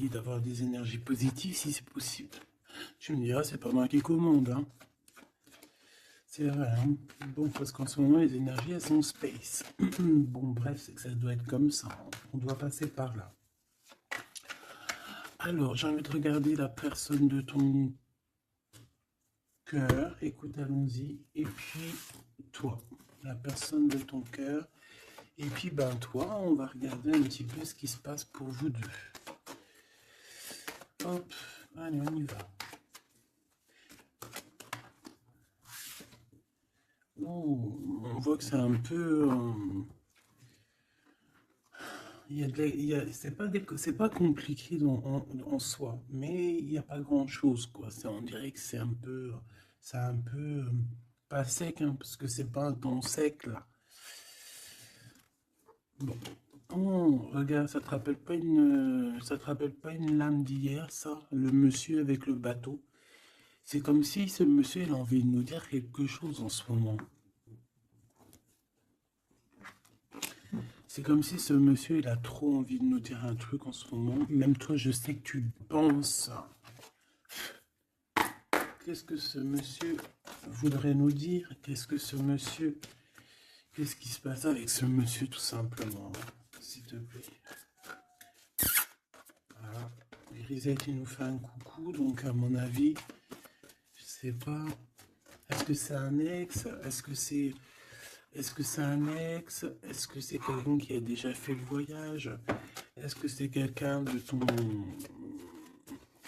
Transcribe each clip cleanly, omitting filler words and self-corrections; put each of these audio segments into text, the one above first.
dit d'avoir des énergies positives si c'est possible. Tu me diras, c'est pas moi qui commande, hein. C'est vrai, hein. Bon, parce qu'en ce moment, les énergies, elles sont space. Bon, bref, c'est que ça doit être comme ça. On doit passer par là. Alors, j'ai envie de regarder la personne de ton cœur. Écoute, allons-y. Et puis, toi, la personne de ton cœur. Et puis, ben, toi, on va regarder un petit peu ce qui se passe pour vous deux. Hop, allez, on y va. Oh, on voit que c'est un peu... c'est pas compliqué en soi, mais il n'y a pas grand-chose, quoi. On dirait que c'est un peu pas sec, hein, parce que c'est pas un ton sec, là. Bon. Oh, regarde, ça te rappelle pas une lame d'hier, ça? Le monsieur avec le bateau. C'est comme si ce monsieur, il a envie de nous dire quelque chose en ce moment. C'est comme si ce monsieur, il a trop envie de nous dire un truc en ce moment. Même toi, je sais que tu le penses. Qu'est-ce que ce monsieur voudrait nous dire? Qu'est-ce qui se passe avec ce monsieur, tout simplement? S'il te plaît. Voilà. Grisette, il nous fait un coucou, donc à mon avis, je sais pas. Est-ce que c'est un ex? Est-ce que c'est un ex? Est-ce que c'est quelqu'un qui a déjà fait le voyage? Est-ce que c'est quelqu'un de ton...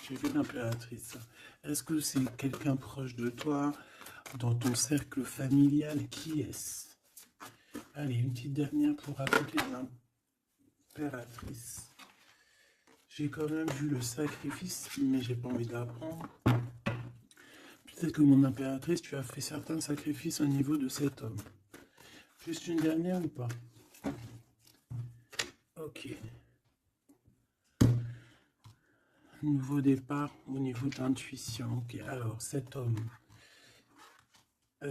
J'ai vu l'impératrice. Est-ce que c'est quelqu'un proche de toi, dans ton cercle familial? Qui est-ce? Allez, une petite dernière pour raconter l'impératrice. J'ai quand même vu le sacrifice, mais j'ai pas envie de l'apprendre. Peut-être que mon impératrice, tu as fait certains sacrifices au niveau de cet homme. Juste une dernière ou pas? Ok. Nouveau départ au niveau de l'intuition. Ok, alors cet homme,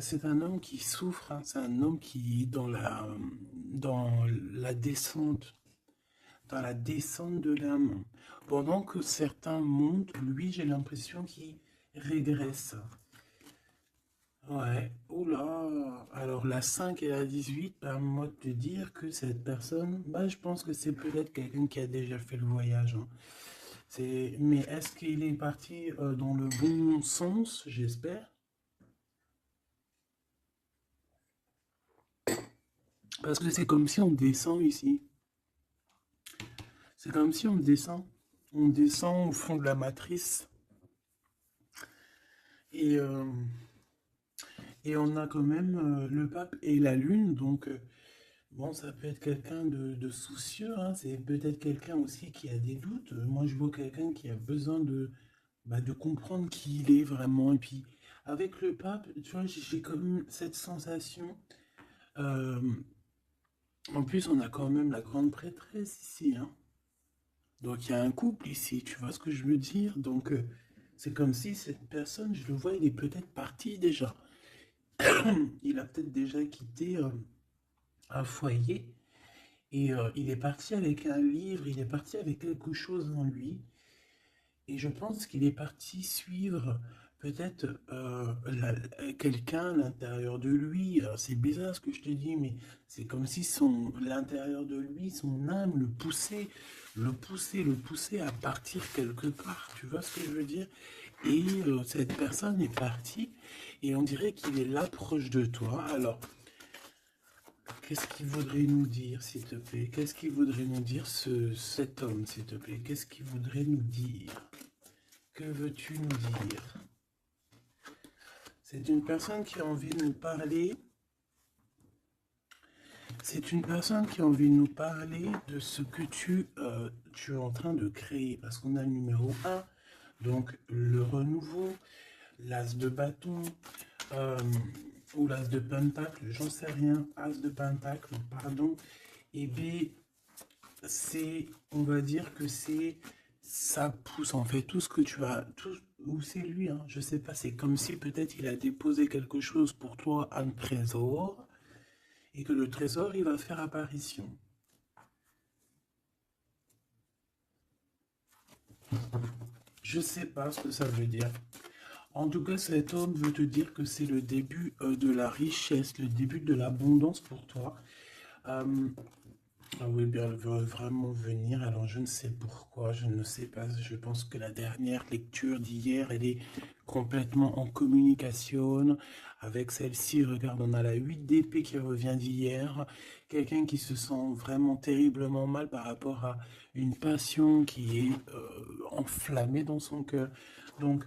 c'est un homme qui souffre, hein, c'est un homme qui est dans la descente, de l'âme. Pendant que certains montent, lui, j'ai l'impression qu'il régresse. Ouais, oula. Alors la 5 et la 18, permets-moi de te dire que cette personne, bah, je pense que c'est peut-être quelqu'un qui a déjà fait le voyage, hein. Mais est-ce qu'il est parti dans le bon sens, j'espère? Parce que c'est comme si on descend ici. C'est comme si on descend. On descend au fond de la matrice. Et, euh, et on a quand même le pape et la lune. Donc, bon, ça peut être quelqu'un de soucieux, hein. C'est peut-être quelqu'un aussi qui a des doutes. Moi, je vois quelqu'un qui a besoin de comprendre qui il est vraiment. Et puis, avec le pape, tu vois, j'ai comme cette sensation. euh, En plus, on a quand même la grande prêtresse ici, hein. Donc il y a un couple ici, tu vois ce que je veux dire? Donc c'est comme si cette personne, je le vois, il est peut-être parti déjà. Il a peut-être déjà quitté un foyer et il est parti avec un livre, il est parti avec quelque chose en lui. Et je pense qu'il est parti suivre peut-être quelqu'un à l'intérieur de lui. Alors, c'est bizarre ce que je te dis, mais c'est comme si l'intérieur de lui, son âme le poussait à partir quelque part. Tu vois ce que je veux dire? Et cette personne est partie et on dirait qu'il est là proche de toi. Alors, qu'est-ce qu'il voudrait nous dire, s'il te plaît? Qu'est-ce qu'il voudrait nous dire, cet homme, s'il te plaît? Qu'est-ce qu'il voudrait nous dire? Que veux-tu nous dire? C'est une personne qui a envie de nous parler. C'est une personne qui a envie de nous parler de ce que tu es en train de créer. Parce qu'on a le numéro 1, donc le renouveau, l'as de bâton, euh, ou l'as de pentacle, j'en sais rien, as de pentacle, pardon. Et B, on va dire que ça pousse en fait tout ce que tu as, ou c'est lui, hein, je sais pas, c'est comme si peut-être il a déposé quelque chose pour toi, un trésor, et que le trésor, il va faire apparition. Je sais pas ce que ça veut dire. En tout cas, cet homme veut te dire que c'est le début de la richesse, le début de l'abondance pour toi. Euh, ah oui, bien, elle veut vraiment venir. Alors, je ne sais pourquoi, je ne sais pas. Je pense que la dernière lecture d'hier, elle est complètement en communication avec celle-ci. Regarde, on a la 8 d'épée qui revient d'hier. Quelqu'un qui se sent vraiment terriblement mal par rapport à une passion qui est enflammée dans son cœur. Donc,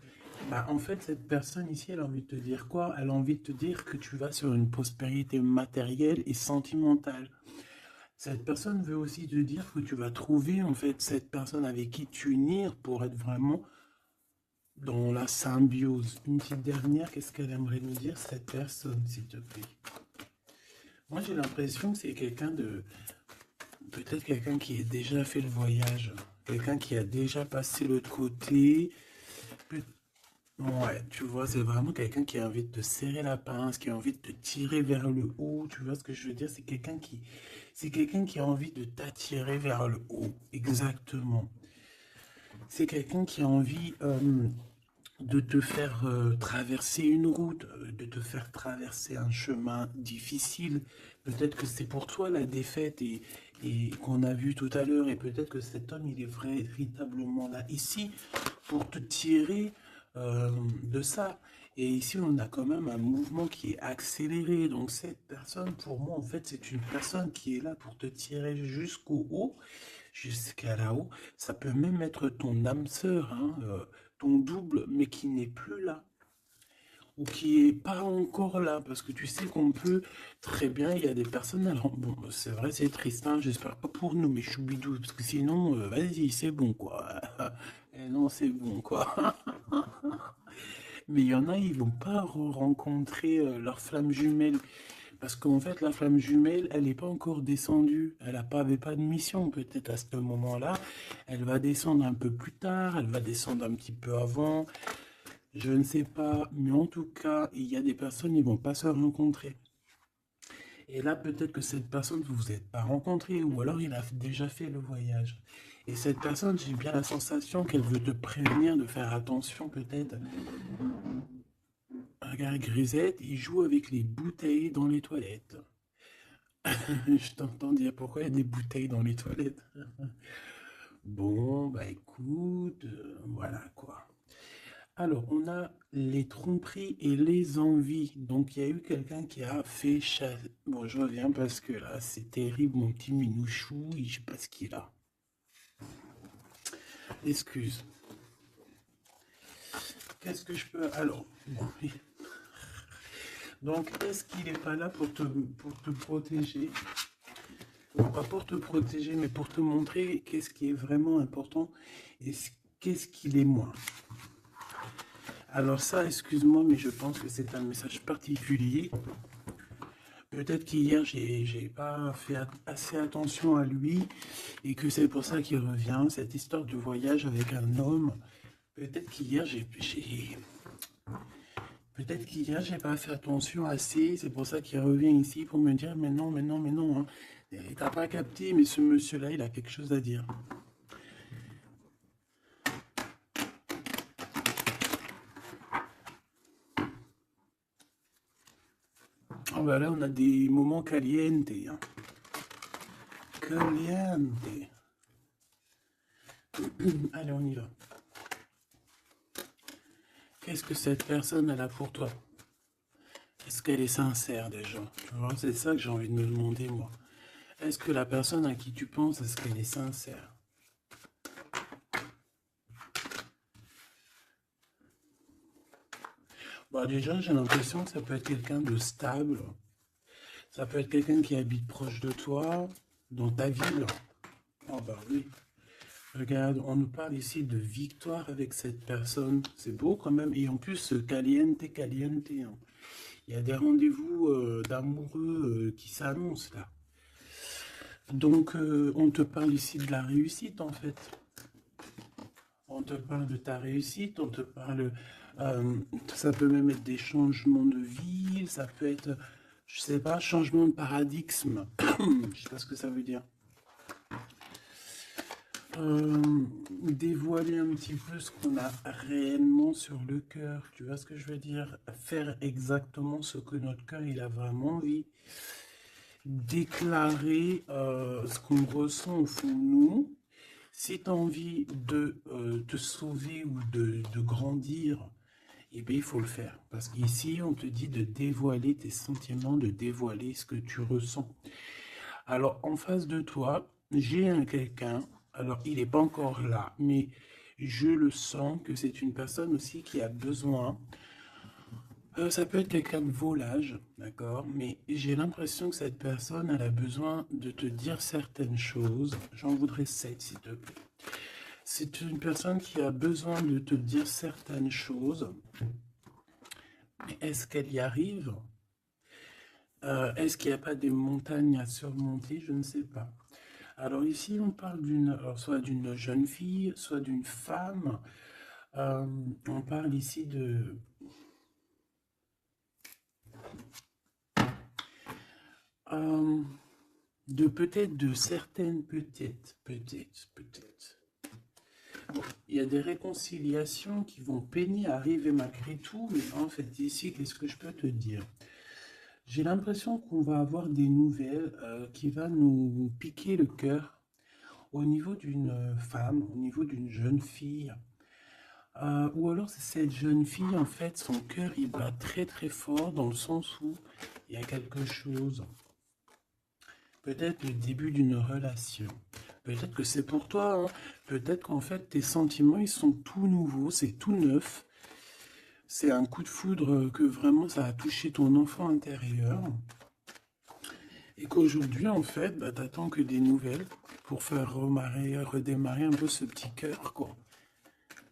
bah, en fait, cette personne ici, elle a envie de te dire quoi? Elle a envie de te dire que tu vas sur une prospérité matérielle et sentimentale. Cette personne veut aussi te dire que tu vas trouver en fait cette personne avec qui t'unir pour être vraiment dans la symbiose. Une petite dernière, qu'est-ce qu'elle aimerait nous dire cette personne, s'il te plaît? Moi, j'ai l'impression que c'est quelqu'un de... Peut-être quelqu'un qui a déjà fait le voyage. Quelqu'un qui a déjà passé l'autre côté. Peut- Ouais, tu vois, c'est vraiment quelqu'un qui a envie de te serrer la pince, qui a envie de te tirer vers le haut. Tu vois ce que je veux dire? C'est quelqu'un qui a envie de t'attirer vers le haut. Exactement. C'est quelqu'un qui a envie de te faire traverser une route, de te faire traverser un chemin difficile. Peut-être que c'est pour toi la défaite et qu'on a vu tout à l'heure, et peut-être que cet homme, il est véritablement là ici pour te tirer de ça. Et ici, on a quand même un mouvement qui est accéléré. Donc cette personne, pour moi, en fait, c'est une personne qui est là pour te tirer jusqu'au haut, jusqu'à là-haut. Ça peut même être ton âme sœur, hein, ton double, mais qui n'est plus là, ou qui est pas encore là, parce que tu sais qu'on peut très bien, il y a des personnes, alors bon, c'est vrai, c'est triste, hein, j'espère pas pour nous, mais choubidou, parce que sinon, vas-y, c'est bon, quoi. Et non, c'est bon, quoi. Mais il y en a, ils vont pas rencontrer leur flamme jumelle. Parce qu'en fait, la flamme jumelle, elle n'est pas encore descendue. Avait pas de mission, peut-être à ce moment-là. Elle va descendre un peu plus tard, elle va descendre un petit peu avant. Je ne sais pas, mais en tout cas, il y a des personnes, ils vont pas se rencontrer. Et là, peut-être que cette personne, vous vous êtes pas rencontré, ou alors il a déjà fait le voyage. Et cette personne, j'ai bien la sensation qu'elle veut te prévenir de faire attention, peut-être. Regarde, Grisette, il joue avec les bouteilles dans les toilettes. Je t'entends dire pourquoi il y a des bouteilles dans les toilettes. Bon, bah écoute, voilà quoi. Alors, on a les tromperies et les envies. Donc, il y a eu quelqu'un qui a fait chasser. Bon, je reviens parce que là, c'est terrible, mon petit minouchou. Je sais pas ce qu'il a. Excuse. Qu'est-ce que je peux. Alors, bon, oui. Donc, est-ce qu'il n'est pas là pour te protéger? Pas pour te protéger, mais pour te montrer qu'est-ce qui est vraiment important et qu'est-ce qu'il est moins. Alors ça, excuse-moi, mais je pense que c'est un message particulier. Peut-être qu'hier, j'ai pas fait assez attention à lui et que c'est pour ça qu'il revient, cette histoire de voyage avec un homme. Peut-être qu'hier, peut-être qu'hier, j'ai pas fait attention assez. C'est pour ça qu'il revient ici pour me dire, mais non, mais non, mais non, hein. T'as pas capté, mais ce monsieur-là, il a quelque chose à dire. Oh bah là, on a des moments caliente, hein. Caliente. Allez, on y va. Qu'est-ce que cette personne elle a pour toi? Est-ce qu'elle est sincère déjà? Tu vois, c'est ça que j'ai envie de me demander, moi. Est-ce que la personne à qui tu penses, est-ce qu'elle est sincère? Bah déjà, j'ai l'impression que ça peut être quelqu'un de stable. Ça peut être quelqu'un qui habite proche de toi, dans ta ville. Oh bah oui. Regarde, on nous parle ici de victoire avec cette personne. C'est beau quand même. Et en plus, caliente, caliente, hein. Il y a des rendez-vous d'amoureux qui s'annoncent là. Donc, on te parle ici de la réussite en fait. On te parle de ta réussite, on te parle. Ça peut même être des changements de vie, ça peut être, je sais pas, changement de paradigme. Je sais pas ce que ça veut dire. euh, dévoiler un petit peu ce qu'on a réellement sur le cœur. Tu vois ce que je veux dire? Faire exactement ce que notre cœur il a vraiment envie. Déclarer ce qu'on ressent au fond de nous. Si tu as envie de te sauver ou de grandir, eh bien, il faut le faire. Parce qu'ici, on te dit de dévoiler tes sentiments, de dévoiler ce que tu ressens. Alors, en face de toi, j'ai un quelqu'un, alors il n'est pas encore là, mais je le sens que c'est une personne aussi qui a besoin. Ça peut être quelqu'un de vos âge, d'accord, mais j'ai l'impression que cette personne, elle a besoin de te dire certaines choses. J'en voudrais 7, s'il te plaît. C'est une personne qui a besoin de te dire certaines choses. Mais est-ce qu'elle y arrive? Est-ce qu'il n'y a pas des montagnes à surmonter? Je ne sais pas. Alors ici, on parle soit d'une jeune fille, soit d'une femme. On parle ici euh, de peut-être de certaines, peut-être. Bon, il y a des réconciliations qui vont peiner à arriver malgré tout, mais en fait ici, qu'est-ce que je peux te dire? J'ai l'impression qu'on va avoir des nouvelles qui va nous piquer le cœur au niveau d'une femme, au niveau d'une jeune fille. Ou alors c'est cette jeune fille, en fait, son cœur il bat très très fort dans le sens où il y a quelque chose. Peut-être le début d'une relation. Peut-être que c'est pour toi, hein. Peut-être qu'en fait tes sentiments ils sont tout nouveaux, c'est tout neuf. C'est un coup de foudre que vraiment ça a touché ton enfant intérieur. Et qu'aujourd'hui, en fait, bah, t'attends que des nouvelles pour faire redémarrer un peu ce petit cœur, quoi.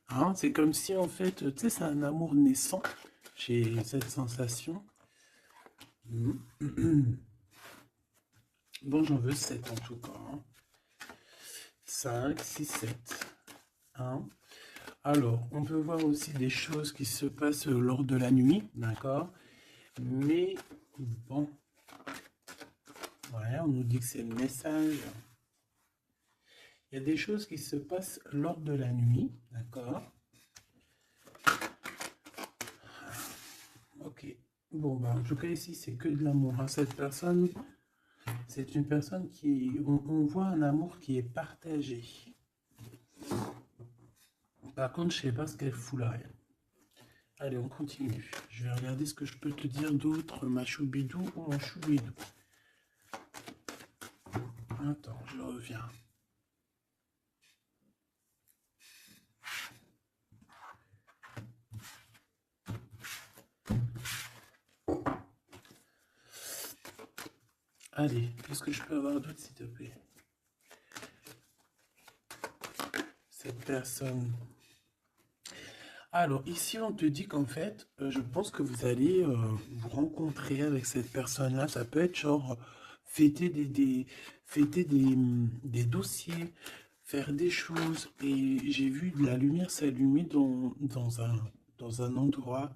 Hein, c'est comme si, en fait, tu sais, c'est un amour naissant. J'ai cette sensation. Bon, j'en veux 7 en tout cas, hein. 5, 6, 7. Hein. Alors, on peut voir aussi des choses qui se passent lors de la nuit, d'accord? Mais, bon, ouais, on nous dit que c'est le message. Il y a des choses qui se passent lors de la nuit, d'accord? Ok. Bon, bah, en tout cas, ici, c'est que de l'amour, hein. Cette personne, c'est une personne qui... On voit un amour qui est partagé. Par contre, je sais pas ce qu'elle fout là. Elle. Allez, on continue. Je vais regarder ce que je peux te dire d'autre, ma choubidou ou mon choubidou. Attends, je reviens. Allez, qu'est-ce que je peux avoir d'autre, s'il te plaît? Cette personne. Alors, ici, on te dit qu'en fait, je pense que vous allez vous rencontrer avec cette personne-là. Ça peut être genre fêter des dossiers, faire des choses. Et j'ai vu de la lumière s'allumer dans un endroit.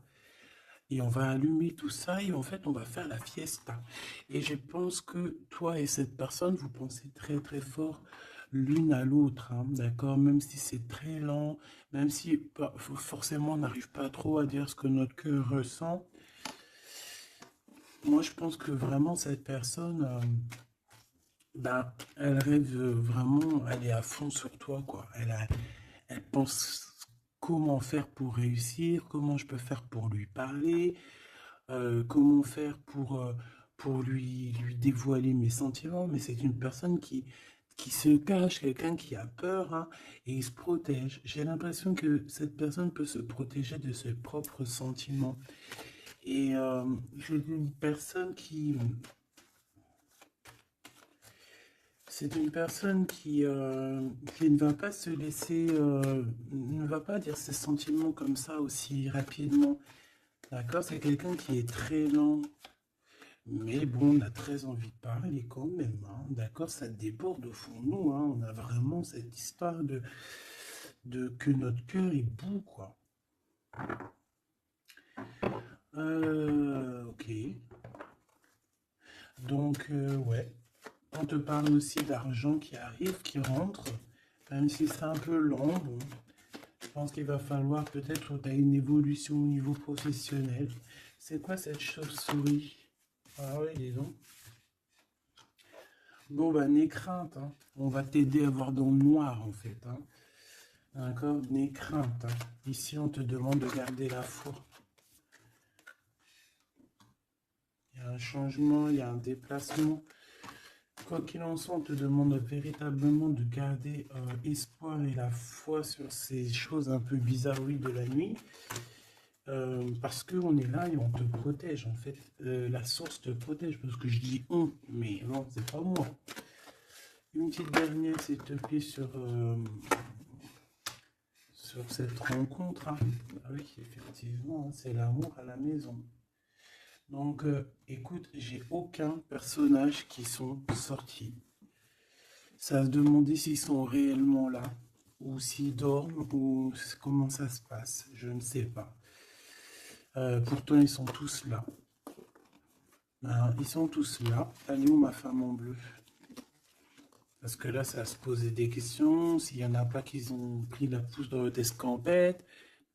Et on va allumer tout ça et en fait, on va faire la fiesta. Et je pense que toi et cette personne, vous pensez très très fort l'une à l'autre, hein, d'accord? Même si c'est très lent, même si forcément on n'arrive pas trop à dire ce que notre cœur ressent. Moi, je pense que vraiment cette personne, ben, elle rêve vraiment, elle est à fond sur toi, quoi. Elle pense comment faire pour réussir, comment je peux faire pour lui parler, comment faire pour lui dévoiler mes sentiments, mais c'est une personne qui se cache, quelqu'un qui a peur, hein, et il se protège. J'ai l'impression que cette personne peut se protéger de ses propres sentiments. Et c'est une personne qui ne va pas se laisser, ne va pas dire ses sentiments comme ça aussi rapidement. D'accord? C'est quelqu'un qui est très lent. Mais bon, on a très envie de parler quand même, hein. D'accord, ça déborde au fond de nous, hein. On a vraiment cette histoire de que notre cœur est bout, quoi. Ok. Donc, ouais. On te parle aussi d'argent qui arrive, qui rentre. Même si c'est un peu lent, bon, je pense qu'il va falloir peut-être que tu as une évolution au niveau professionnel. C'est quoi cette chauve-souris? Ah oui, dis donc. Bon, bah, n'aie crainte, hein. On va t'aider à voir dans le noir, en fait, hein. D'accord? N'aie crainte, hein. Ici, on te demande de garder la foi. Il y a un changement, il y a un déplacement. Quoi qu'il en soit, on te demande véritablement de garder espoir et la foi sur ces choses un peu bizarroïdes de la nuit. Parce qu'on est là et on te protège, en fait. La source te protège, parce que je dis on, mais non, c'est pas moi. Une petite dernière, s'il te plaît, sur cette rencontre. Hein. Ah oui, effectivement, hein, c'est l'amour à la maison. Donc, écoute, j'ai aucun personnage qui sont sortis. Ça va se demander s'ils sont réellement là, ou s'ils dorment, ou comment ça se passe. Je ne sais pas. Pourtant, ils sont tous là. Alors, ils sont tous là. Elle est où ma femme en bleu? Parce que là, ça va se poser des questions. S'il n'y en a pas qui ont pris la pousse dans votre escampette,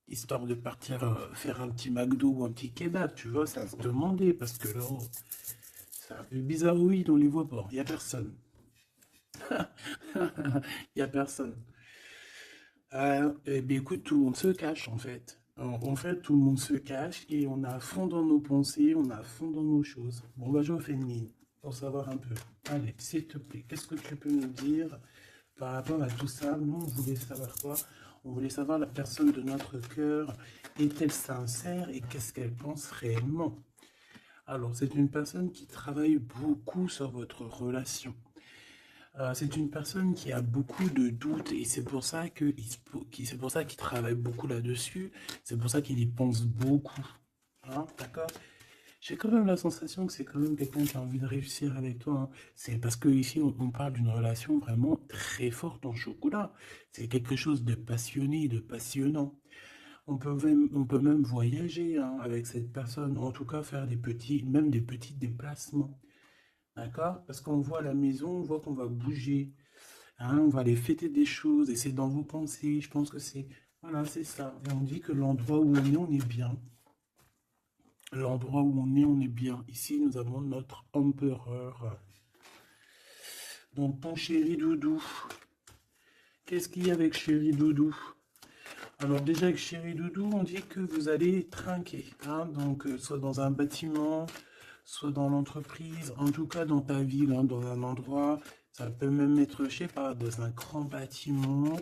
histoire de partir faire un petit McDo ou un petit kebab, tu vois, ça va se demander. Parce que là, c'est un peu bizarroïde, on les voit pas. Il n'y a personne. Il n'y a personne. Eh bien, écoute, tout le monde se cache, en fait. En fait, tout le monde se cache et on est à fond dans nos pensées, on est à fond dans nos choses. Bon, bah, je refais une ligne pour savoir un peu. Allez, s'il te plaît, qu'est-ce que tu peux nous dire par rapport à tout ça? Nous, on voulait savoir quoi? On voulait savoir la personne de notre cœur. Est-elle sincère et qu'est-ce qu'elle pense réellement? Alors, c'est une personne qui travaille beaucoup sur votre relation. C'est une personne qui a beaucoup de doutes et c'est pour ça c'est pour ça qu'il travaille beaucoup là-dessus. C'est pour ça qu'il y pense beaucoup. Hein, d'accord? J'ai quand même la sensation que c'est quand même quelqu'un qui a envie de réussir avec toi. Hein. C'est parce que ici on parle d'une relation vraiment très forte en chocolat. C'est quelque chose de passionné, de passionnant. On peut même voyager hein, avec cette personne. En tout cas, faire même des petits déplacements. D'accord? Parce qu'on voit à la maison, on voit qu'on va bouger. Hein, on va aller fêter des choses et c'est dans vos pensées. Je pense que c'est. Voilà, c'est ça. Et on dit que l'endroit où on est bien. L'endroit où on est bien. Ici, nous avons notre empereur. Donc, ton chéri doudou. Qu'est-ce qu'il y a avec chéri doudou? Alors, déjà, avec chéri doudou, on dit que vous allez trinquer. Hein, donc, soit dans un bâtiment, soit dans l'entreprise, en tout cas dans ta ville, hein, dans un endroit. Ça peut même être, je sais pas, dans un grand bâtiment.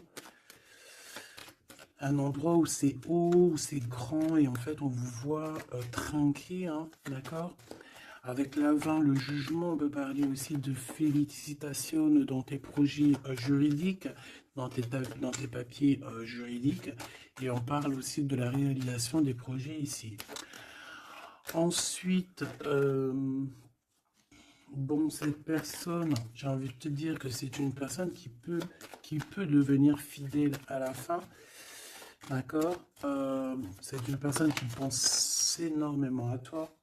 Un endroit où c'est haut, où c'est grand, et en fait, on vous voit trinquer, hein, d'accord? Avec l'avant, le jugement, on peut parler aussi de félicitations dans tes projets juridiques, dans tes papiers juridiques, et on parle aussi de la réalisation des projets ici. Ensuite, bon, cette personne, j'ai envie de te dire que c'est une personne qui peut devenir fidèle à la fin. D'accord? C'est une personne qui pense énormément à toi.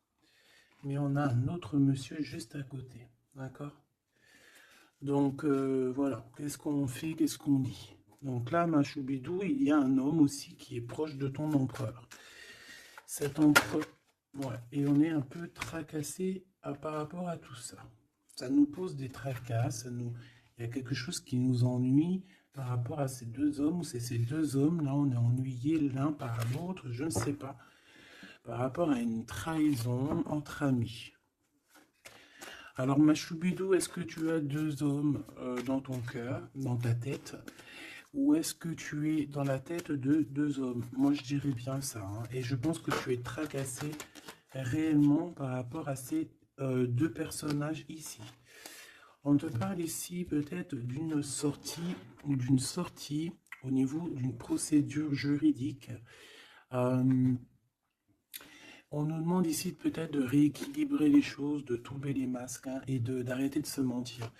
Mais on a un autre monsieur juste à côté. D'accord? Donc, voilà. Qu'est-ce qu'on fait? Qu'est-ce qu'on dit? Donc là, ma choubidou, il y a un homme aussi qui est proche de ton empereur. Cet empereur... Ouais. Et on est un peu tracassé par rapport à tout ça. Ça nous pose des tracas. Il y a quelque chose qui nous ennuie par rapport à ces deux hommes. Ou c'est ces deux hommes, là, on est ennuyés l'un par l'autre. Je ne sais pas. Par rapport à une trahison entre amis. Alors, ma choubidou, est-ce que tu as deux hommes dans ton cœur, dans ta tête, ou est-ce que tu es dans la tête de deux hommes? Moi, je dirais bien ça, hein, et je pense que tu es tracassé réellement par rapport à ces deux personnages ici. On te parle ici peut-être d'une sortie au niveau d'une procédure juridique. On nous demande ici peut-être de rééquilibrer les choses, de tomber les masques hein, et d'arrêter de se mentir.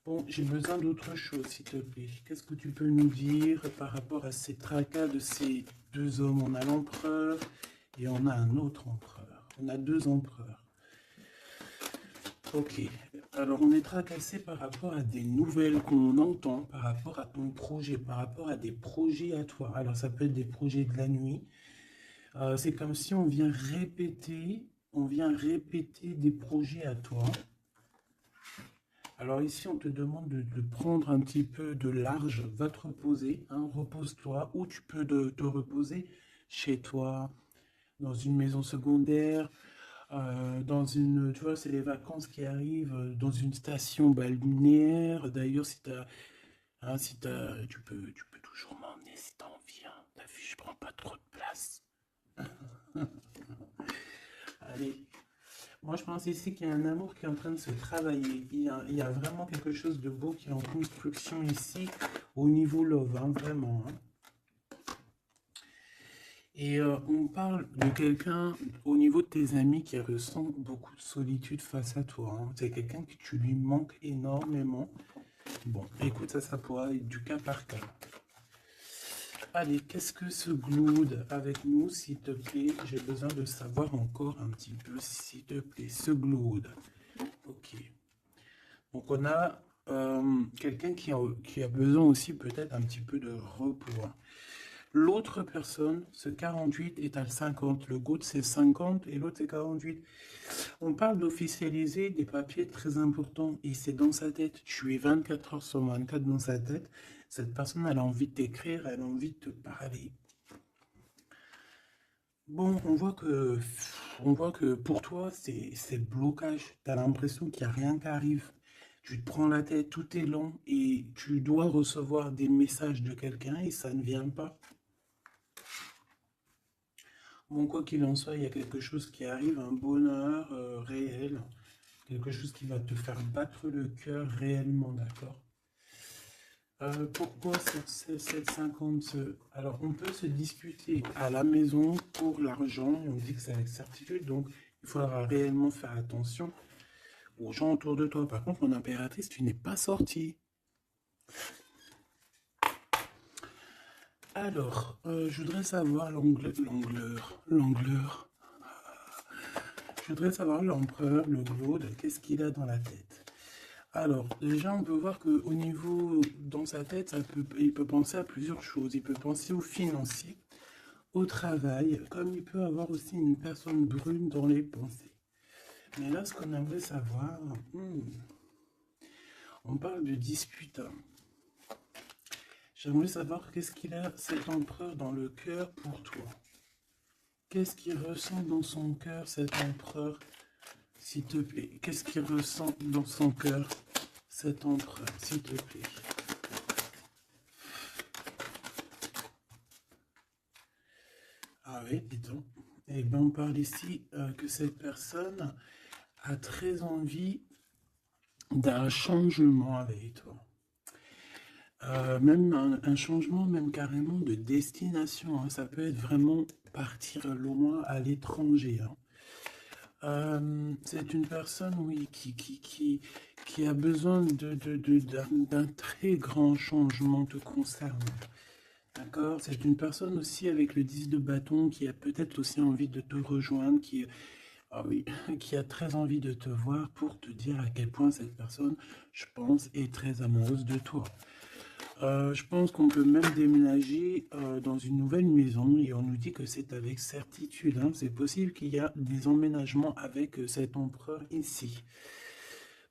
Bon, j'ai besoin d'autre chose, s'il te plaît. Qu'est-ce que tu peux nous dire par rapport à ces tracas de ces deux hommes? On a l'empereur et on a un autre empereur. On a deux empereurs. Ok. Alors, on est tracassé par rapport à des nouvelles qu'on entend, par rapport à ton projet, par rapport à des projets à toi. Alors, ça peut être des projets de la nuit. C'est comme si on vient répéter des projets à toi. Alors ici, on te demande de prendre un petit peu de large, va te reposer, hein, repose-toi, ou tu peux te reposer chez toi, dans une maison secondaire, dans une, tu vois, c'est les vacances qui arrivent, dans une station balnéaire. D'ailleurs, tu peux toujours m'emmener si t'as envie, hein. T'as vu, je prends pas trop de place. Allez, moi je pense ici qu'il y a un amour qui est en train de se travailler. Il y a vraiment quelque chose de beau qui est en construction ici, au niveau love, hein, vraiment, hein. Et on parle de quelqu'un au niveau de tes amis qui ressent beaucoup de solitude face à toi, hein. C'est quelqu'un que tu lui manques énormément. Bon, écoute, ça pourra être du cas par cas. Allez, qu'est-ce que ce Glood avec nous, s'il te plaît? J'ai besoin de savoir encore un petit peu, s'il te plaît, ce Glood. Ok. Donc on a quelqu'un qui a besoin aussi peut-être un petit peu de repos, hein. L'autre personne, ce 48 est à 50. Le GOAT c'est 50 et l'autre c'est 48. On parle d'officialiser des papiers très importants et c'est dans sa tête. Tu es 24 heures sur 24 dans sa tête. Cette personne, elle a envie de t'écrire, elle a envie de te parler. Bon, on voit que pour toi, c'est le blocage. Tu as l'impression qu'il n'y a rien qui arrive. Tu te prends la tête, tout est lent et tu dois recevoir des messages de quelqu'un et ça ne vient pas. Bon, quoi qu'il en soit, il y a quelque chose qui arrive, un bonheur réel, quelque chose qui va te faire battre le cœur réellement, d'accord? Pourquoi cette 50? Alors, on peut se discuter à la maison pour l'argent, et on dit que c'est avec certitude, donc il faudra réellement faire attention aux gens autour de toi. Par contre, mon impératrice, tu n'es pas sortie. Alors, je voudrais savoir l'angleur. Je voudrais savoir l'empereur, le Glaude, qu'est-ce qu'il a dans la tête. Alors, déjà, on peut voir qu'au niveau, dans sa tête, il peut penser à plusieurs choses. Il peut penser au financier, au travail, comme il peut avoir aussi une personne brune dans les pensées. Mais là, ce qu'on aimerait savoir, on parle de dispute, hein. J'aimerais savoir qu'est-ce qu'il a, cet empereur, dans le cœur pour toi. Qu'est-ce qu'il ressent dans son cœur, cet empereur, s'il te plaît? Qu'est-ce qu'il ressent dans son cœur, cet empereur, s'il te plaît? Ah oui, dis donc. Eh bien, on parle ici que cette personne a très envie d'un changement avec toi. Même un changement, même carrément de destination, hein. Ça peut être vraiment partir loin à l'étranger, hein. C'est une personne, oui, qui a besoin d'un très grand changement te concernant. D'accord? C'est une personne aussi avec le 10 de bâton qui a peut-être aussi envie de te rejoindre, ah oui, qui a très envie de te voir pour te dire à quel point cette personne, je pense, est très amoureuse de toi. Je pense qu'on peut même déménager dans une nouvelle maison et on nous dit que c'est avec certitude, hein. C'est possible qu'il y a des emménagements avec cet empereur ici.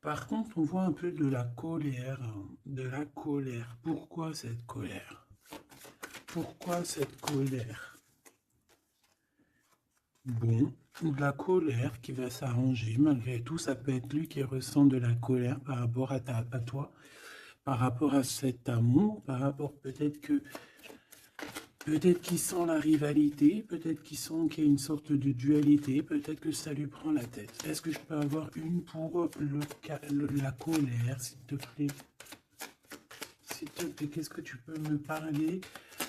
Par contre, on voit un peu de la colère, hein, de la colère. Pourquoi cette colère? Pourquoi cette colère? Bon, de la colère qui va s'arranger. Malgré tout, ça peut être lui qui ressent de la colère par rapport à toi, par rapport à cet amour, par rapport peut-être qu'il sent la rivalité, peut-être qu'il sent qu'il y a une sorte de dualité, peut-être que ça lui prend la tête. Est-ce que je peux avoir une pour la colère, s'il te plaît? S'il te plaît, qu'est-ce que tu peux me parler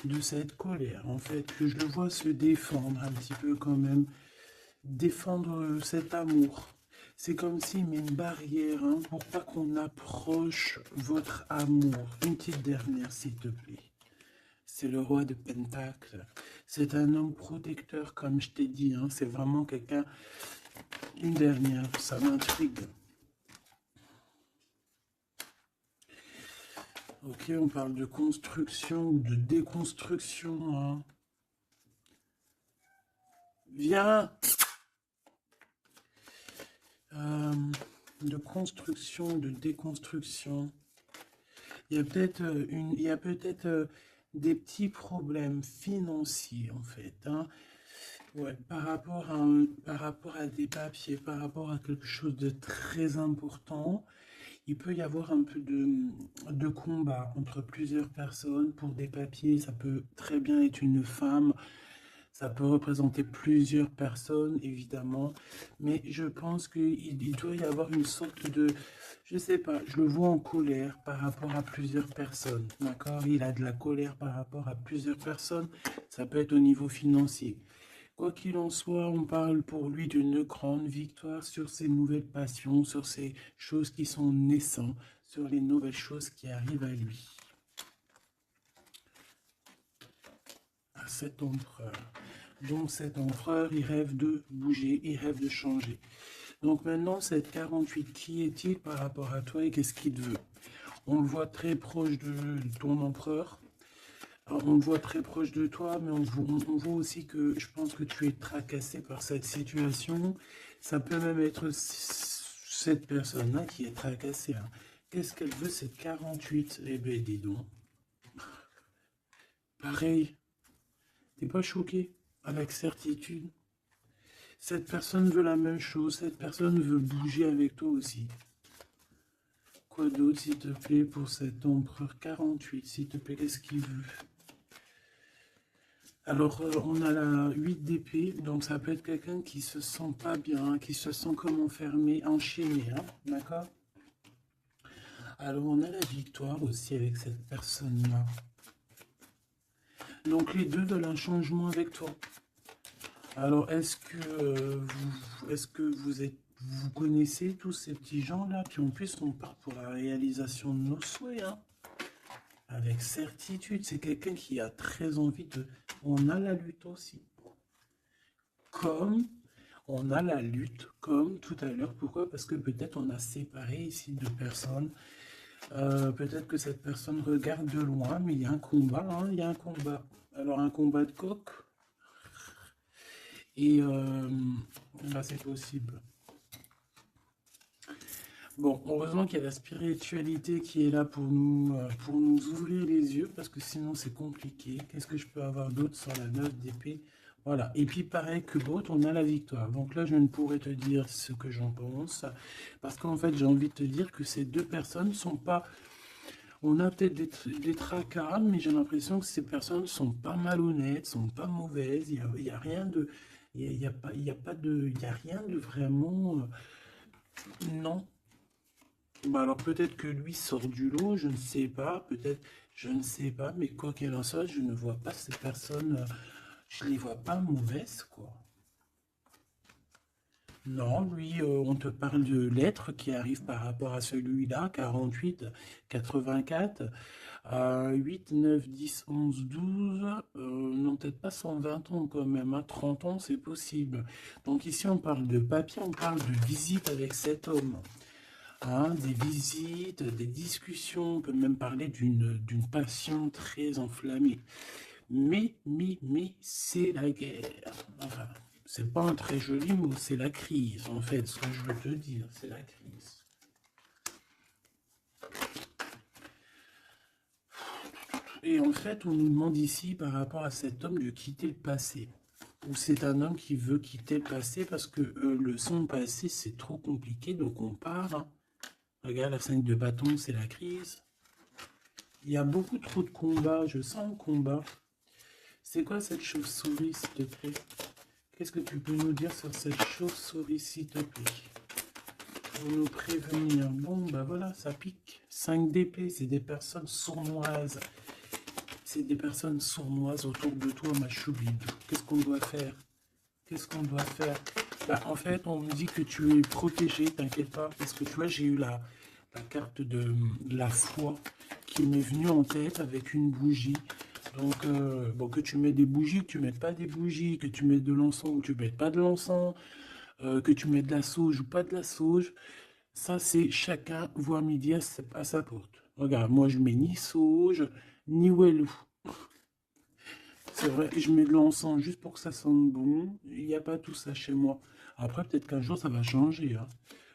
de cette colère? En fait, que je le vois se défendre un petit peu quand même, défendre cet amour. C'est comme s'il met une barrière, hein, pour pas qu'on approche votre amour. Une petite dernière, s'il te plaît. C'est le roi de Pentacle. C'est un homme protecteur, comme je t'ai dit, hein. C'est vraiment quelqu'un... Une dernière, ça m'intrigue. Ok, on parle de construction ou de déconstruction, hein. Viens. Euh, de construction, de déconstruction. Il y a peut-être des petits problèmes financiers en fait, hein. Ouais, par rapport à des papiers, par rapport à quelque chose de très important, il peut y avoir un peu de combat entre plusieurs personnes pour des papiers. Ça peut très bien être une femme, ça peut représenter plusieurs personnes, évidemment, mais je pense qu'il doit y avoir une sorte de, je sais pas, je le vois en colère par rapport à plusieurs personnes, d'accord? Il a de la colère par rapport à plusieurs personnes, ça peut être au niveau financier. Quoi qu'il en soit, on parle pour lui d'une grande victoire sur ses nouvelles passions, sur ces choses qui sont naissantes, sur les nouvelles choses qui arrivent à lui, à cet empereur. Donc cet empereur, il rêve de bouger, il rêve de changer. Donc maintenant, cette 48, qui est-il par rapport à toi et qu'est-ce qu'il veut? On le voit très proche de ton empereur. Alors, on le voit très proche de toi, mais on voit aussi que je pense que tu es tracassé par cette situation. Ça peut même être cette personne-là qui est tracassée, hein. Qu'est-ce qu'elle veut, cette 48? Eh ben, dis donc. Pareil, t'es pas choqué? Avec certitude. Cette personne veut la même chose, cette personne veut bouger avec toi aussi. Quoi d'autre, s'il te plaît, pour cet empereur 48, s'il te plaît, qu'est-ce qu'il veut? Alors, on a la 8 d'épée, donc ça peut être quelqu'un qui se sent pas bien, qui se sent comme enfermé, enchaîné, hein, d'accord? Alors, on a la victoire aussi avec cette personne-là. Donc, les deux veulent un changement avec toi. Alors, est-ce que vous connaissez tous ces petits gens-là, puis en plus, on part pour la réalisation de nos souhaits, hein? Avec certitude, c'est quelqu'un qui a très envie de... On a la lutte aussi. Comme on a la lutte, comme tout à l'heure. Pourquoi? Parce que peut-être on a séparé ici deux personnes. Peut-être que cette personne regarde de loin, mais il y a un combat, hein, il y a un combat. Alors un combat de coq, et là c'est possible. Bon, heureusement qu'il y a la spiritualité qui est là pour nous ouvrir les yeux, parce que sinon c'est compliqué. Qu'est-ce que je peux avoir d'autre sur la 9 d'épée? Voilà. Et puis pareil que l'autre, on a la victoire. Donc là, je ne pourrais te dire ce que j'en pense, parce qu'en fait, j'ai envie de te dire que ces deux personnes sont pas... On a peut-être des tracas, mais j'ai l'impression que ces personnes sont pas malhonnêtes, sont pas mauvaises. Il y a rien de... Il y a pas, il y a pas de... Il y a rien de vraiment... non. Bah alors peut-être que lui sort du lot, je ne sais pas, peut-être, je ne sais pas, mais quoi qu'il en soit, je ne vois pas ces personnes, je les vois pas mauvaises, quoi. Non, lui, on te parle de l'être qui arrive par rapport à celui-là, 48, 84, 8, 9, 10, 11, 12, non, peut-être pas 120 ans quand même, hein, 30 ans, c'est possible. Donc ici, on parle de papier, on parle de visite avec cet homme. Hein, des visites, des discussions, on peut même parler d'une passion très enflammée. Mais, c'est la guerre. Enfin, c'est pas un très joli mot, c'est la crise, en fait, ce que je veux te dire, c'est la crise. Et en fait, on nous demande ici, par rapport à cet homme, de quitter le passé. Ou c'est un homme qui veut quitter le passé parce que son passé, c'est trop compliqué, donc on part, hein. Regarde, la 5 de bâton, c'est la crise. Il y a beaucoup trop de combats, je sens le combat. C'est quoi cette chauve-souris, s'il te plaît? Qu'est-ce que tu peux nous dire sur cette chauve-souris, s'il te plaît? Pour nous prévenir. Bon, bah voilà, ça pique. 5 d'épée, c'est des personnes sournoises. C'est des personnes sournoises autour de toi, ma choubide. Qu'est-ce qu'on doit faire? Qu'est-ce qu'on doit faire? Bah, en fait, on me dit que tu es protégé, t'inquiète pas, parce que tu vois, j'ai eu la carte de la foi qui m'est venue en tête avec une bougie. Donc, bon, que tu mets des bougies, que tu mets pas des bougies, que tu mets de l'encens ou que tu mets pas de l'encens, que tu mets de la sauge ou pas de la sauge, ça c'est chacun voit midi à sa porte. Regarde, moi je mets ni sauge, ni wellou. C'est vrai, je mets de l'encens juste pour que ça sente bon. Il n'y a pas tout ça chez moi. Après, peut-être qu'un jour ça va changer, hein.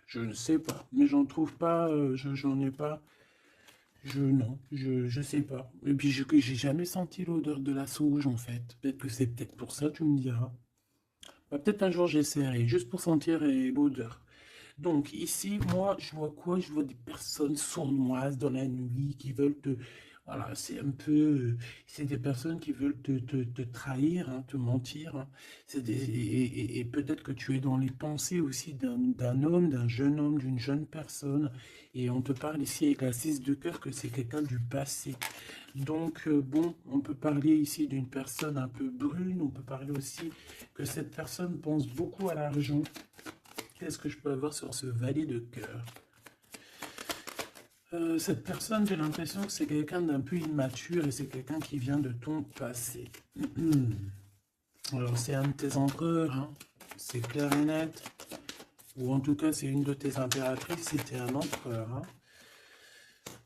Je ne sais pas. Mais j'en trouve pas, j'en ai pas. Non, je sais pas. Et puis j'ai jamais senti l'odeur de la sauge en fait. Peut-être pour ça, tu me diras. Bah, peut-être un jour j'essaierai, juste pour sentir l'odeur. Donc ici, moi, je vois quoi? Je vois des personnes sournoises dans la nuit qui veulent te... Voilà, c'est un peu... c'est des personnes qui veulent te trahir, hein, te mentir, hein. Et peut-être que tu es dans les pensées aussi d'un homme, d'un jeune homme, d'une jeune personne. Et on te parle ici avec la 6 de cœur que c'est quelqu'un du passé. Donc, bon, on peut parler ici d'une personne un peu brune. On peut parler aussi que cette personne pense beaucoup à l'argent. Qu'est-ce que je peux avoir sur ce valet de cœur? Cette personne, j'ai l'impression que c'est quelqu'un d'un peu immature et c'est quelqu'un qui vient de ton passé. Alors, c'est un de tes empereurs, hein. C'est clair et net. Ou en tout cas, c'est une de tes impératrices, c'était un empereur, hein.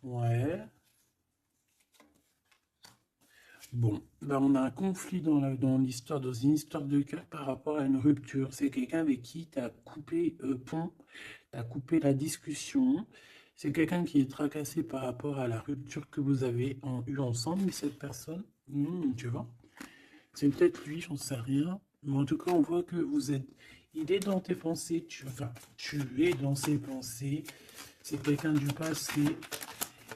Ouais. Bon, ben on a un conflit dans l'histoire, dans une histoire de cœur par rapport à une rupture. C'est quelqu'un avec qui tu as coupé pont, tu as coupé la discussion. C'est quelqu'un qui est tracassé par rapport à la rupture que vous avez eue ensemble, cette personne. Tu vois? C'est peut-être lui, j'en sais rien. Mais en tout cas, on voit que vous êtes. Il est dans tes pensées, tu es dans ses pensées. C'est quelqu'un du passé.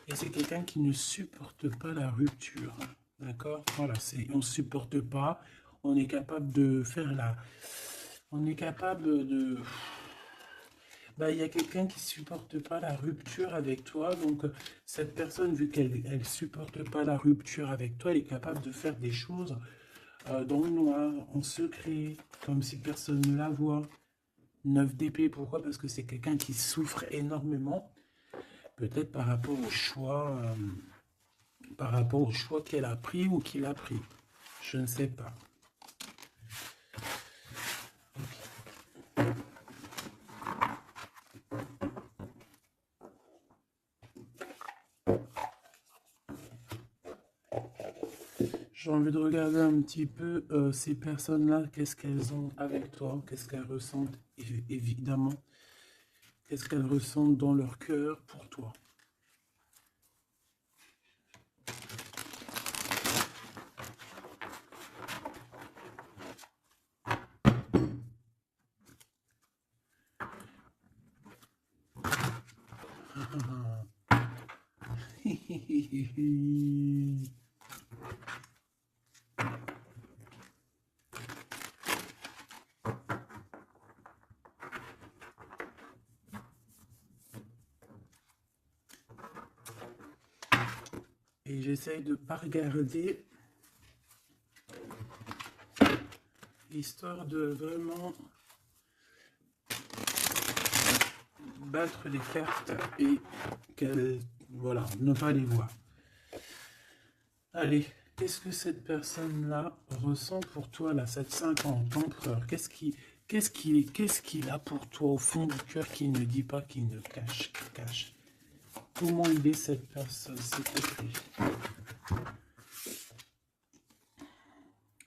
Et c'est quelqu'un qui ne supporte pas la rupture. D'accord? Voilà, on ne supporte pas. On est capable de faire la. On est capable de. Bah, il y a quelqu'un qui supporte pas la rupture avec toi. Donc, cette personne, vu qu'elle supporte pas la rupture avec toi, elle est capable de faire des choses dans le noir, en secret, comme si personne ne la voit. 9 d'épée, pourquoi? Parce que c'est quelqu'un qui souffre énormément, peut-être par rapport au choix qu'elle a pris ou qu'il a pris. Je ne sais pas. J'ai envie de regarder un petit peu ces personnes-là, qu'est-ce qu'elles ont avec toi, qu'est-ce qu'elles ressentent, évidemment, qu'est-ce qu'elles ressentent dans leur cœur pour toi. Et j'essaye de ne pas regarder, histoire de vraiment battre les cartes et qu'elles, voilà, ne pas les voir. Allez, qu'est-ce que cette personne-là ressent pour toi, là, cette 50 empereur? Qu'est-ce qu'il a pour toi au fond du cœur qui ne dit pas, qui ne cache, qui cache? Comment il est cette personne, s'il te plaît?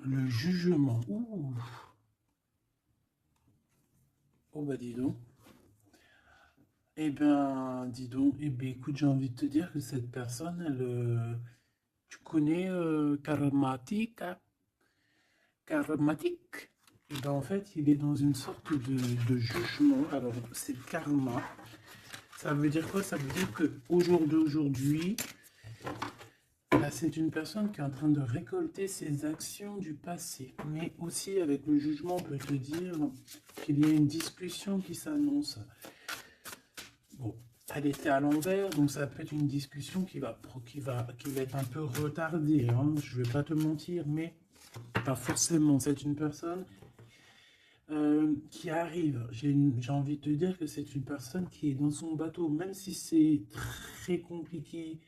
Le jugement. Ouh. Oh bah dis donc. Eh ben, dis donc. Eh ben, écoute, j'ai envie de te dire que cette personne, tu connais Karmatik, hein? Karmatik. Eh ben, en fait, il est dans une sorte de jugement. Alors, c'est le karma. Ça veut dire quoi? Ça veut dire que au jour d'aujourd'hui, là, c'est une personne qui est en train de récolter ses actions du passé. Mais aussi, avec le jugement, on peut te dire qu'il y a une discussion qui s'annonce. Bon, elle était à l'envers, donc ça peut être une discussion qui va être un peu retardée, hein. Je ne vais pas te mentir, mais pas forcément. C'est une personne qui arrive. J'ai envie de te dire que c'est une personne qui est dans son bateau, même si c'est très compliqué.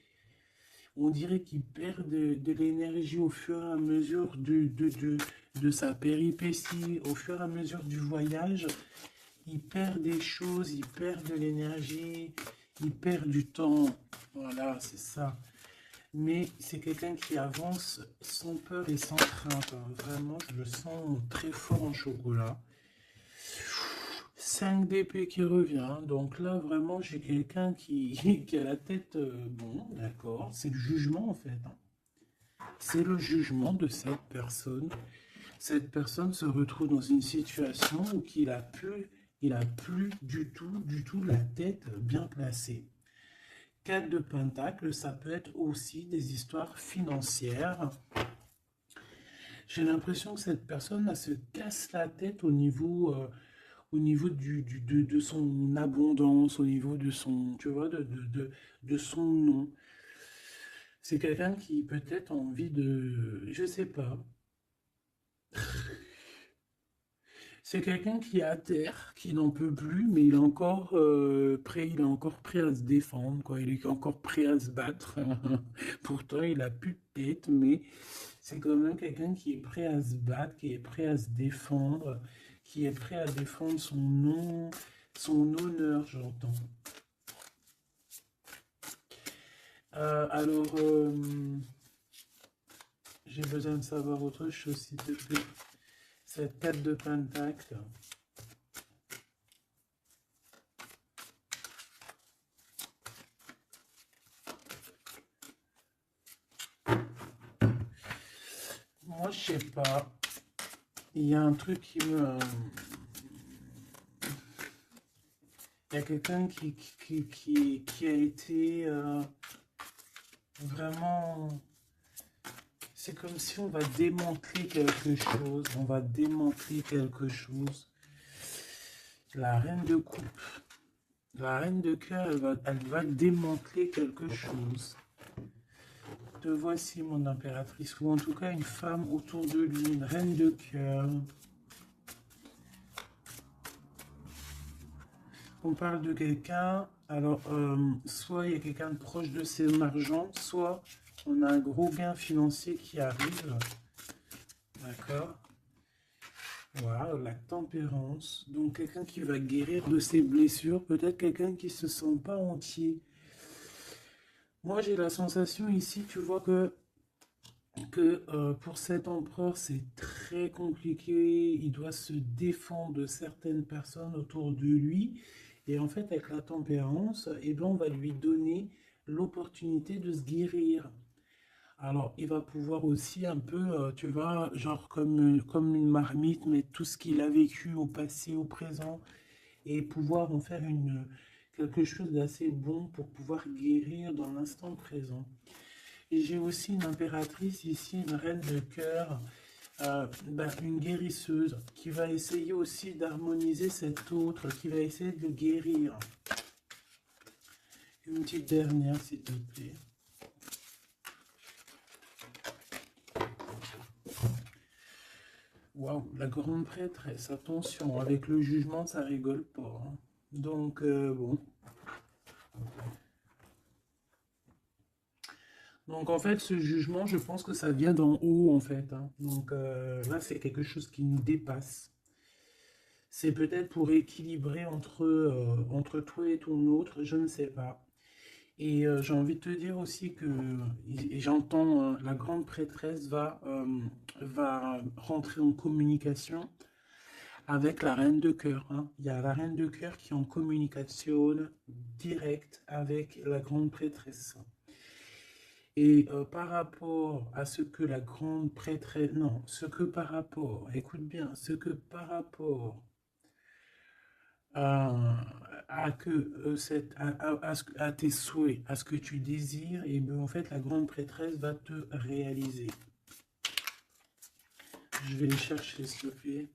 On dirait qu'il perd de l'énergie au fur et à mesure de sa péripétie, au fur et à mesure du voyage. Il perd des choses, il perd de l'énergie, il perd du temps. Voilà, c'est ça. Mais c'est quelqu'un qui avance sans peur et sans crainte, hein. Vraiment, je le sens très fort en chocolat. 5 d'épée qui revient. Donc là, vraiment, j'ai quelqu'un qui a la tête... bon, d'accord. C'est le jugement, en fait, hein. C'est le jugement de cette personne. Cette personne se retrouve dans une situation où il a plus du tout la tête bien placée. 4 de Pentacle, ça peut être aussi des histoires financières. J'ai l'impression que cette personne elle se casse la tête au niveau de son abondance, au niveau de son, tu vois, de son nom. C'est quelqu'un qui peut-être a envie de, je sais pas, c'est quelqu'un qui est à terre, qui n'en peut plus, mais il est encore prêt à se défendre, quoi. Il est encore prêt à se battre. Pourtant, il a plus de tête, mais c'est quand même quelqu'un qui est prêt à se battre, qui est prêt à se défendre, qui est prêt à défendre son nom, son honneur, j'entends. Alors, j'ai besoin de savoir autre chose, s'il te plaît. Cette 4 de Pentacle. Moi, je sais pas. Il y a un truc qui me... Il y a quelqu'un qui a été vraiment... C'est comme si on va démanteler quelque chose. On va démanteler quelque chose. La reine de coupe. La reine de cœur, elle va démanteler quelque chose. Te voici, mon impératrice. Ou en tout cas, une femme autour de lui. Une reine de cœur. On parle de quelqu'un, alors soit il y a quelqu'un de proche de ses marchands, soit on a un gros gain financier qui arrive. D'accord. Voilà, la tempérance. Donc quelqu'un qui va guérir de ses blessures, peut-être quelqu'un qui se sent pas entier. Moi j'ai la sensation ici, tu vois que pour cet empereur c'est très compliqué, il doit se défendre de certaines personnes autour de lui. Et en fait, avec la tempérance, eh ben, on va lui donner l'opportunité de se guérir. Alors, il va pouvoir aussi un peu, tu vois, genre comme une marmite, mettre tout ce qu'il a vécu au passé, au présent, et pouvoir en faire quelque chose d'assez bon pour pouvoir guérir dans l'instant présent. Et j'ai aussi une impératrice ici, une reine de cœur, une guérisseuse qui va essayer aussi d'harmoniser cet autre, qui va essayer de le guérir. Une petite dernière, s'il te plaît. Waouh, la grande prêtresse, attention, avec le jugement, ça rigole pas, hein. Donc, bon. Donc, en fait, ce jugement, je pense que ça vient d'en haut, en fait, hein. Donc, là, c'est quelque chose qui nous dépasse. C'est peut-être pour équilibrer entre toi et ton autre, je ne sais pas. Et j'ai envie de te dire aussi que j'entends la grande prêtresse va rentrer en communication avec la reine de cœur, hein. Il y a la reine de cœur qui est en communication directe avec la grande prêtresse. Et par rapport à ce que la grande prêtresse... Non, ce que par rapport... Écoute bien, ce que par rapport à que à tes souhaits, à ce que tu désires, et bien en fait la grande prêtresse va te réaliser. Je vais les chercher s'il te plaît.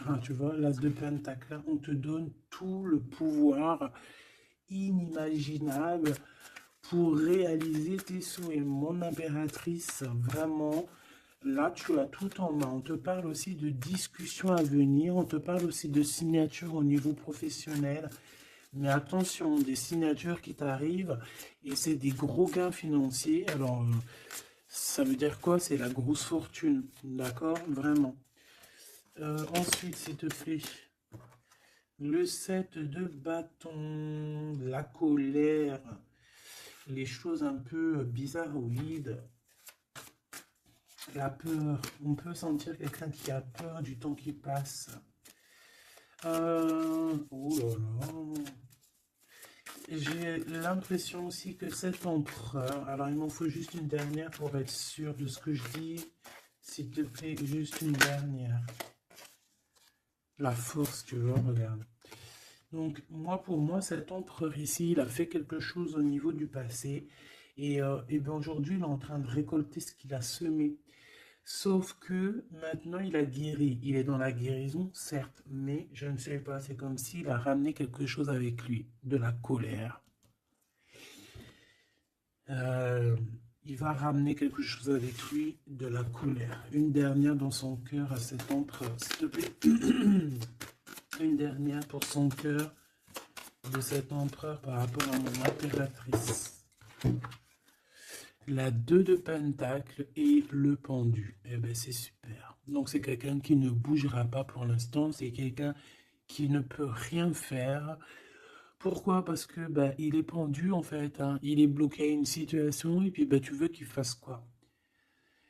Ah, tu vois, l'as de pentacle, on te donne tout le pouvoir inimaginable pour réaliser tes souhaits. Mon impératrice, vraiment, là, tu as tout en main. On te parle aussi de discussions à venir. On te parle aussi de signatures au niveau professionnel. Mais attention, des signatures qui t'arrivent et c'est des gros gains financiers. Alors, ça veut dire quoi? C'est la grosse fortune. D'accord? Vraiment. Ensuite, s'il te plaît, Le 7 de bâton, la colère, les choses un peu bizarroïdes, la peur. On peut sentir quelqu'un qui a peur du temps qui passe. Oh là là. J'ai l'impression aussi que cet empereur, alors il m'en faut juste une dernière pour être sûr de ce que je dis. S'il te plaît, juste une dernière. La force, tu vois, regarde. Donc, pour moi, cet empereur ici, il a fait quelque chose au niveau du passé. Et ben aujourd'hui, il est en train de récolter ce qu'il a semé. Sauf que maintenant, il a guéri. Il est dans la guérison, certes, mais je ne sais pas, c'est comme s'il a ramené quelque chose avec lui, de la colère. Euh, il va ramener quelque chose avec lui, de la colère. Une dernière dans son cœur à cet empereur, s'il te plaît. Une dernière pour son cœur de cet empereur par rapport à mon impératrice. La 2 de pentacle et le pendu. Eh ben c'est super. Donc c'est quelqu'un qui ne bougera pas pour l'instant. C'est quelqu'un qui ne peut rien faire. Pourquoi? Parce que bah, il est pendu en fait, hein. Il est bloqué à une situation et puis bah, tu veux qu'il fasse quoi?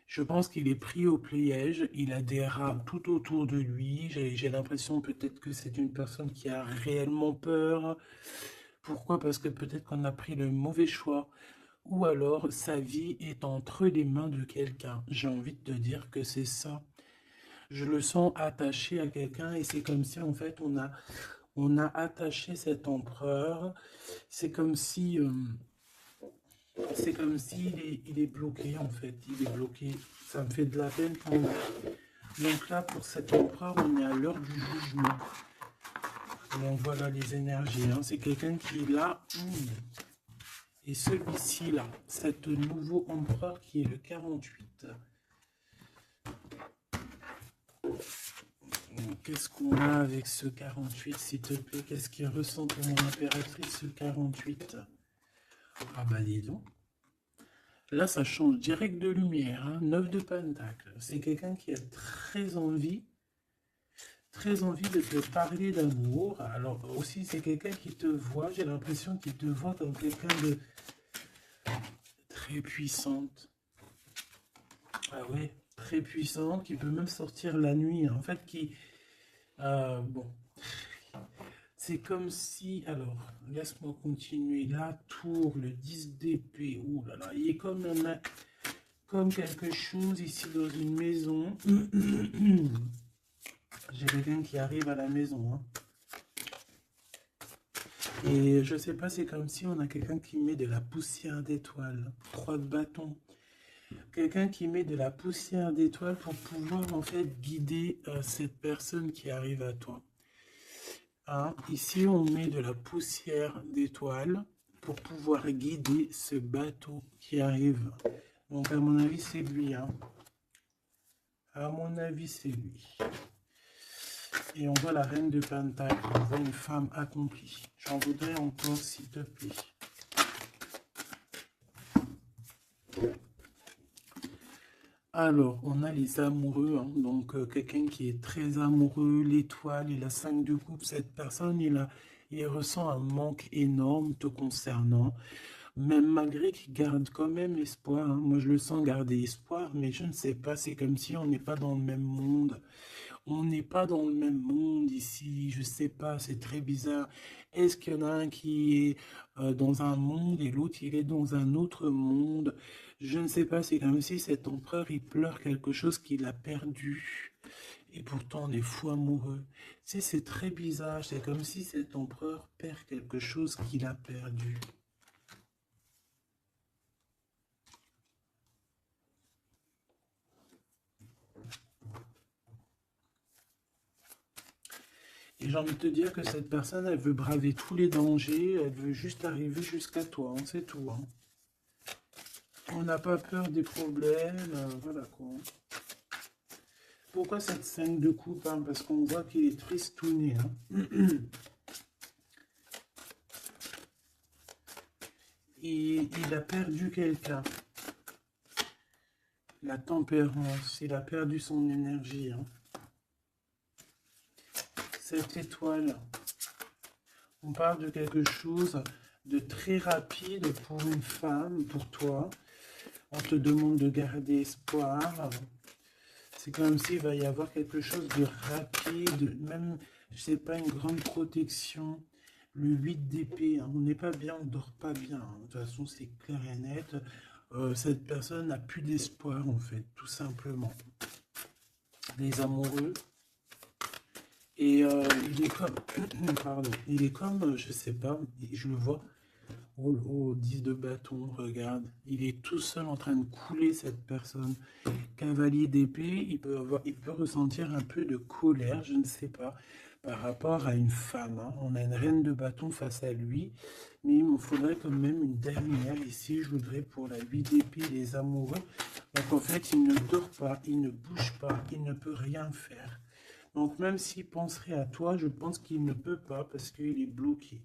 Je pense qu'il est pris au piège, il a des rats tout autour de lui. J'ai l'impression peut-être que c'est une personne qui a réellement peur. Pourquoi? Parce que peut-être qu'on a pris le mauvais choix. Ou alors sa vie est entre les mains de quelqu'un. J'ai envie de te dire que c'est ça. Je le sens attaché à quelqu'un et c'est comme si en fait on a attaché cet empereur. C'est comme si il est bloqué en fait. Il est bloqué. Ça me fait de la peine pour lui. Donc là pour cet empereur on est à l'heure du jugement. Donc voilà les énergies. Hein. C'est quelqu'un qui est là. Et celui-ci là, cet nouveau empereur qui est le 48. Qu'est-ce qu'on a avec ce 48, s'il te plaît? Qu'est-ce qu'il ressent pour mon impératrice, ce 48? Ah bah dis donc. Là, ça change direct de lumière. Hein. 9 de pentacle. C'est quelqu'un qui a très envie de te parler d'amour. Alors aussi, c'est quelqu'un qui te voit. J'ai l'impression qu'il te voit comme quelqu'un de très puissante. Ah ouais, très puissante, qui peut même sortir la nuit. En fait, bon. C'est comme si, alors, laisse-moi continuer. La tour, le 10 d'épée, ouh là là, il est comme quelque chose ici dans une maison. J'ai quelqu'un qui arrive à la maison. Hein. Et je sais pas, c'est comme si on a quelqu'un qui met de la poussière d'étoiles. 3 de bâton. Quelqu'un qui met de la poussière d'étoiles pour pouvoir en fait guider cette personne qui arrive à toi. Hein, ici, on met de la poussière d'étoiles pour pouvoir guider ce bateau qui arrive. Donc, à mon avis, c'est lui. Hein. À mon avis, c'est lui. Et on voit la reine de Pentacle. On voit une femme accomplie. J'en voudrais encore, s'il te plaît. Alors, on a les amoureux, hein. Donc quelqu'un qui est très amoureux, l'étoile, il a 5 de coupe. Cette personne, il ressent un manque énorme te concernant, même malgré qu'il garde quand même espoir. Hein. Moi, je le sens garder espoir, mais je ne sais pas, c'est comme si on n'est pas dans le même monde. On n'est pas dans le même monde ici, je sais pas, c'est très bizarre. Est-ce qu'il y en a un qui est dans un monde et l'autre il est dans un autre monde? Je ne sais pas, c'est comme si cet empereur il pleure quelque chose qu'il a perdu. Et pourtant on est fou amoureux. C'est très bizarre, c'est comme si cet empereur perd quelque chose qu'il a perdu. Et j'ai envie de te dire que cette personne, elle veut braver tous les dangers, elle veut juste arriver jusqu'à toi, hein, c'est tout. Hein. On n'a pas peur des problèmes, voilà quoi. Pourquoi cette scène de coupe? Hein? Parce qu'on voit qu'il est tristouné. Hein? Il a perdu quelqu'un. La tempérance, il a perdu son énergie. Hein? Cette étoile, On parle de quelque chose de très rapide pour une femme, pour toi. On te demande de garder espoir. C'est comme s'il va y avoir quelque chose de rapide, même, je sais pas, une grande protection. Le 8 d'épée, hein, on n'est pas bien, on dort pas bien, hein. De toute façon, c'est clair et net. Cette personne n'a plus d'espoir, en fait, tout simplement. Les amoureux. Et il est comme, pardon, il est comme, je sais pas, je le vois, au 10 de bâton, regarde, il est tout seul en train de couler cette personne. Cavalier d'épée, il peut ressentir un peu de colère, je ne sais pas, par rapport à une femme, hein. On a une reine de bâton face à lui, mais il me faudrait quand même une dernière ici, je voudrais pour la 8 d'épée, les amoureux. Donc en fait, il ne dort pas, il ne bouge pas, il ne peut rien faire. Donc même s'il penserait à toi, je pense qu'il ne peut pas parce qu'il est bloqué.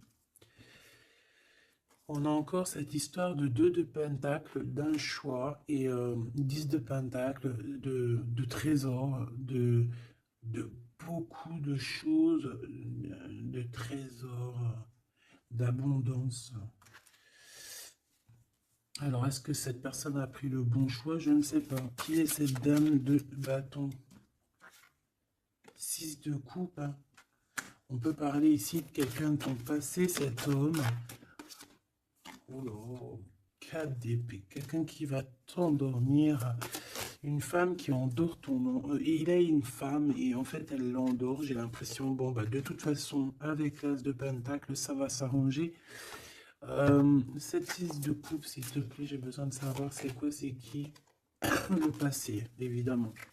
On a encore cette histoire de 2 de pentacle, d'un choix, et 10 de pentacle, de trésors, de beaucoup de choses, de trésors, d'abondance. Alors, est-ce que cette personne a pris le bon choix? Je ne sais pas. Qui est cette dame de bâton? 6 de coupe, hein. On peut parler ici de quelqu'un de ton passé, cet homme. Oh là, 4 d'épée, quelqu'un qui va t'endormir, une femme qui endort ton nom. Il a une femme et en fait elle l'endort, j'ai l'impression, bon bah de toute façon avec l'as de pentacle ça va s'arranger. Cette 6 de coupe s'il te plaît, j'ai besoin de savoir c'est quoi, c'est qui. Le passé, évidemment.